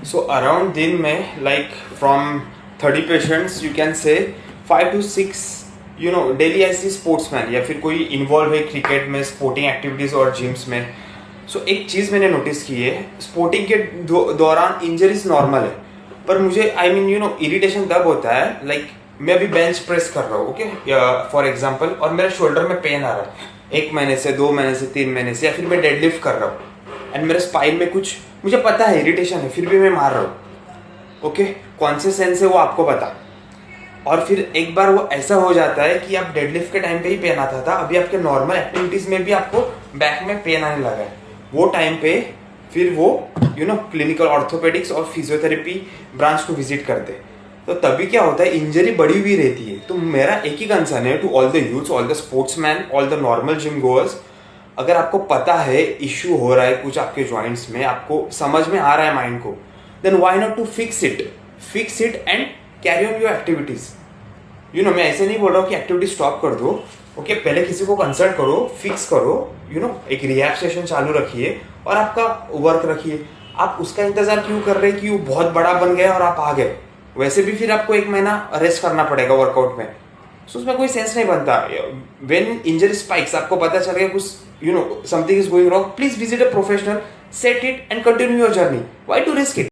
So around दिन में like from 30 patients you can say 5 to 6 daily ऐसी sportsman या फिर कोई इन्वॉल्व है क्रिकेट में स्पोर्टिंग एक्टिविटीज और जिम्स में. सो एक चीज़ मैंने नोटिस की है स्पोर्टिंग के दौरान इंजरीज नॉर्मल है पर मुझे आई मीन इरिटेशन तब होता है लाइक मैं अभी बेंच प्रेस कर रहा हूँ ओके फॉर एग्जांपल और मेरे शोल्डर में पेन आ रहा है 1 महीने से 2 महीने से 3 महीने से या फिर मैं डेडलिफ्ट कर रहा हूँ एंड मेरे स्पाइन में कुछ मुझे पता है इरिटेशन है फिर भी मैं मार रहा हूँ ओके कौन से सेंस है वो आपको पता. और फिर एक बार वो ऐसा हो जाता है कि आप डेडलिफ्ट के टाइम पे ही पेन आता था अभी आपके नॉर्मल एक्टिविटीज में भी आपको बैक में पेन आने लगा है वो टाइम पे फिर वो क्लिनिकल ऑर्थोपेडिक्स और फिजियोथेरेपी ब्रांच को विजिट करते तो तभी क्या होता है इंजरी बढ़ी हुई रहती है. तो मेरा एक ही कंसर्न है to all the youths all the sportsman all the normal gym goers अगर आपको पता है इश्यू हो रहा है कुछ आपके जॉइंट्स में आपको समझ में आ रहा है माइंड को then why not to fix it and carry on your activities. मैं ऐसे नहीं बोल रहा हूँ कि एक्टिविटी स्टॉप कर दो ओके पहले किसी को कंसल्ट करो फिक्स करो एक रिहैब सेशन चालू रखिए और आपका वर्क रखिए. आप उसका इंतजार क्यों कर रहे हैं कि वो बहुत बड़ा बन गया और आप आ गए वैसे भी फिर आपको 1 महीना रेस्ट करना पड़ेगा वर्कआउट में. सो उसमें कोई सेंस नहीं बनता. व्हेन इंजरी स्पाइक्स आपको पता चल गया कुछ something is going wrong please visit a professional set it and continue your journey. Why to risk it.